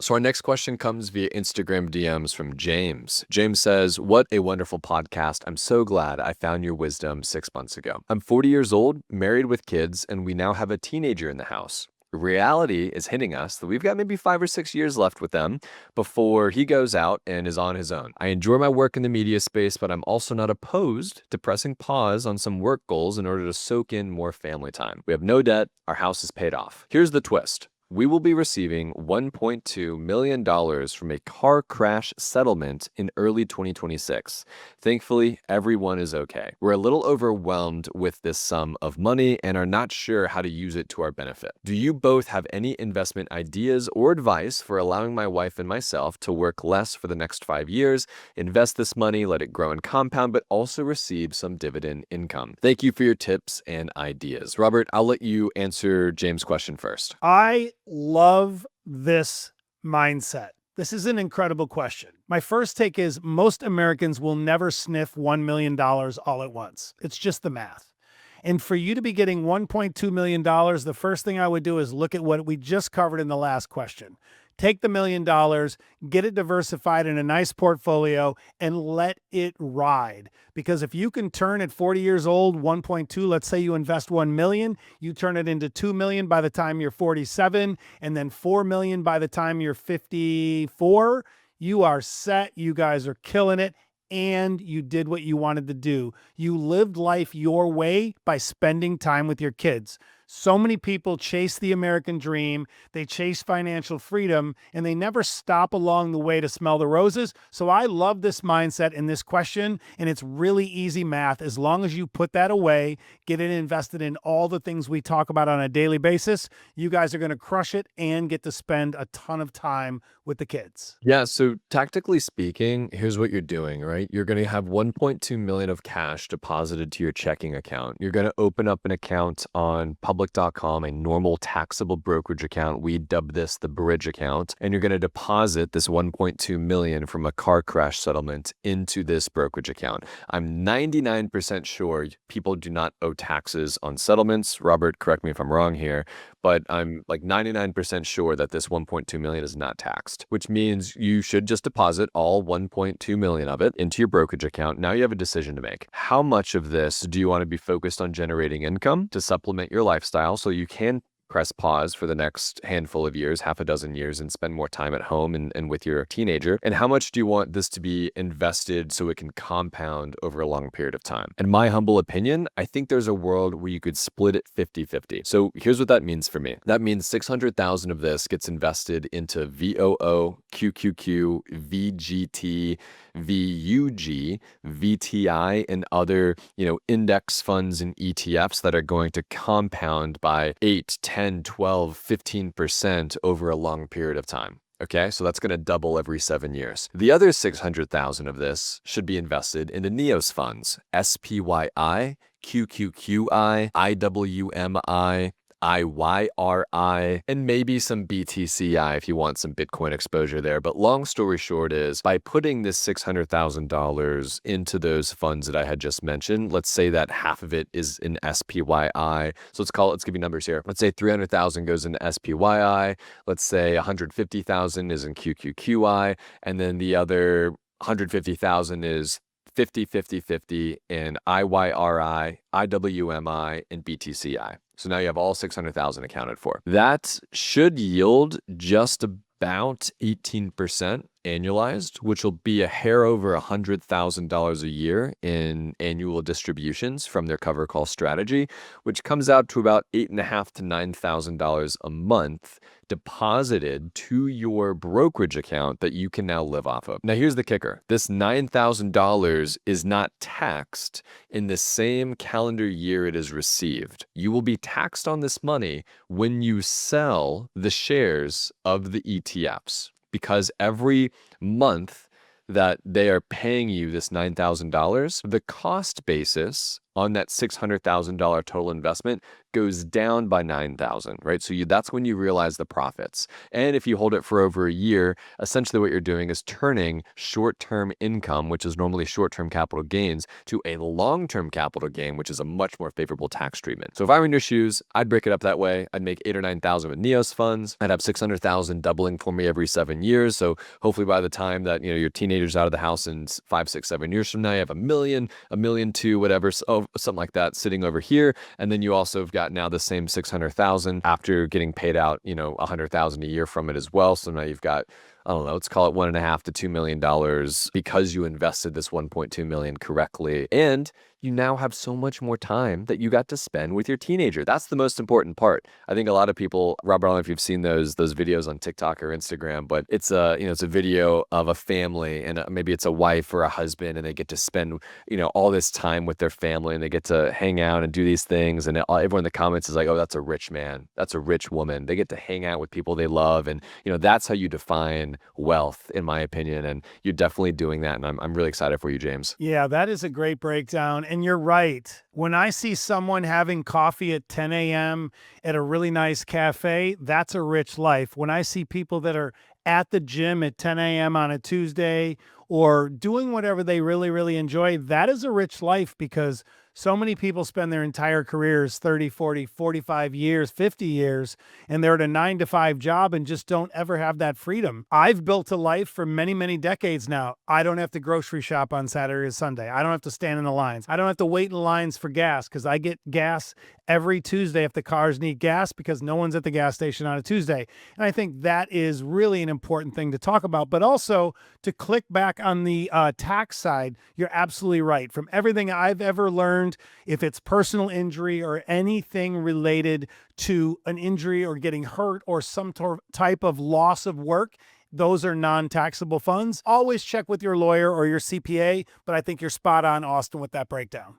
So our next question comes via Instagram DMs from James. James says, "What a wonderful podcast. I'm so glad I found your wisdom 6 months ago. I'm 40 years old, married with kids, and we now have a teenager in the house. Reality is hitting us that we've got maybe 5 or 6 years left with them before he goes out and is on his own. I enjoy my work in the media space, but I'm also not opposed to pressing pause on some work goals in order to soak in more family time. We have no debt. Our house is paid off. Here's the twist. We will be receiving $1.2 million from a car crash settlement in early 2026. Thankfully, everyone is okay. We're a little overwhelmed with this sum of money and are not sure how to use it to our benefit. Do you both have any investment ideas or advice for allowing my wife and myself to work less for the next 5 years, invest this money, let it grow and compound, but also receive some dividend income? Thank you for your tips and ideas." Robert, I'll let you answer James' question first. I love this mindset. This is an incredible question. My first take is most Americans will never sniff $1 million all at once. It's just the math. And for you to be getting $1.2 million, the first thing I would do is look at what we just covered in the last question. Take the $1 million, get it diversified in a nice portfolio, and let it ride. Because if you can turn at 40 years old, 1.2, let's say you invest 1 million, you turn it into 2 million by the time you're 47, and then 4 million by the time you're 54, you are set. You guys are killing it. And you did what you wanted to do. You lived life your way by spending time with your kids. So many people chase the American dream, they chase financial freedom, and they never stop along the way to smell the roses. So I love this mindset in this question, and it's really easy math. As long as you put that away, get it invested in all the things we talk about on a daily basis, you guys are going to crush it and get to spend a ton of time with the kids. Yeah, so tactically speaking, here's what you're doing, right? You're going to have 1.2 million of cash deposited to your checking account. You're going to open up an account on public.com, a normal taxable brokerage account. We dub this the bridge account, and you're going to deposit this 1.2 million from a car crash settlement into this brokerage account. I'm 99% sure people do not owe taxes on settlements. Robert, correct me if I'm wrong here, but I'm like 99% sure that this 1.2 million is not taxed, which means you should just deposit all 1.2 million of it into your brokerage account. Now you have a decision to make. How much of this do you want to be focused on generating income to supplement your lifestyle so you can press pause for the next handful of years, half a dozen years, and spend more time at home and with your teenager? And how much do you want this to be invested so it can compound over a long period of time? In my humble opinion, I think there's a world where you could split it 50-50. So here's what that means for me. That means 600,000 of this gets invested into VOO, QQQ, VGT, VUG, VTI, and other, index funds and ETFs that are going to compound by 8, 10, 12, 15% over a long period of time. Okay, so that's going to double every 7 years. The other 600,000 of this should be invested into NEOS funds, SPYI, QQQI, IWMI, IYRI, and maybe some BTCI if you want some Bitcoin exposure there. But long story short is, by putting this $600,000 into those funds that I had just mentioned, let's say that half of it is in SPYI. So let's give you numbers here. Let's say 300,000 goes into SPYI. Let's say 150,000 is in QQQI. And then the other 150,000 is 50-50-50 in IYRI, IWMI, and BTCI. So now you have all 600,000 accounted for. That should yield just about 18% annualized, which will be a hair over $100,000 a year in annual distributions from their cover call strategy, which comes out to about $8,500 to $9,000 a month deposited to your brokerage account that you can now live off of. Now, here's the kicker. This $9,000 is not taxed in the same calendar year it is received. You will be taxed on this money when you sell the shares of the ETFs, because every month that they are paying you this $9,000, the cost basis on that $600,000 total investment goes down by 9,000, right? So that's when you realize the profits. And if you hold it for over a year, essentially what you're doing is turning short-term income, which is normally short-term capital gains, to a long-term capital gain, which is a much more favorable tax treatment. So if I were in your shoes, I'd break it up that way. I'd make 8 or 9,000 with NEOS funds. I'd have 600,000 doubling for me every 7 years. So hopefully by the time that your teenager's out of the house in 5, 6, 7 years from now, you have a million two, whatever, so something like that sitting over here. And then you also have got now the same 600,000 after getting paid out, 100,000 a year from it as well. So now you've got, I don't know, let's call it $1.5 to $2 million because you invested this 1.2 million correctly. And you now have so much more time that you got to spend with your teenager. That's the most important part. I think a lot of people, Robert, I don't know if you've seen those videos on TikTok or Instagram, but it's a video of a family, and maybe it's a wife or a husband, and they get to spend, all this time with their family, and they get to hang out and do these things. And everyone in the comments is like, oh, that's a rich man. That's a rich woman. They get to hang out with people they love. And, that's how you define wealth, in my opinion. And you're definitely doing that. And I'm really excited for you, James. Yeah, that is a great breakdown. And you're right. When I see someone having coffee at 10 a.m. at a really nice cafe, that's a rich life. When I see people that are at the gym at 10 a.m. on a Tuesday or doing whatever they really, really enjoy, that is a rich life, because so many people spend their entire careers, 30, 40, 45 years, 50 years, and they're at a 9-to-5 job and just don't ever have that freedom. I've built a life for many, many decades now. I don't have to grocery shop on Saturday or Sunday. I don't have to stand in the lines. I don't have to wait in lines for gas, because I get gas every Tuesday if the cars need gas, because no one's at the gas station on a Tuesday. And I think that is really an important thing to talk about. But also, to click back on the tax side, you're absolutely right. From everything I've ever learned, if it's personal injury or anything related to an injury or getting hurt or some type of loss of work, those are non-taxable funds. Always check with your lawyer or your CPA, but I think you're spot on, Austin, with that breakdown.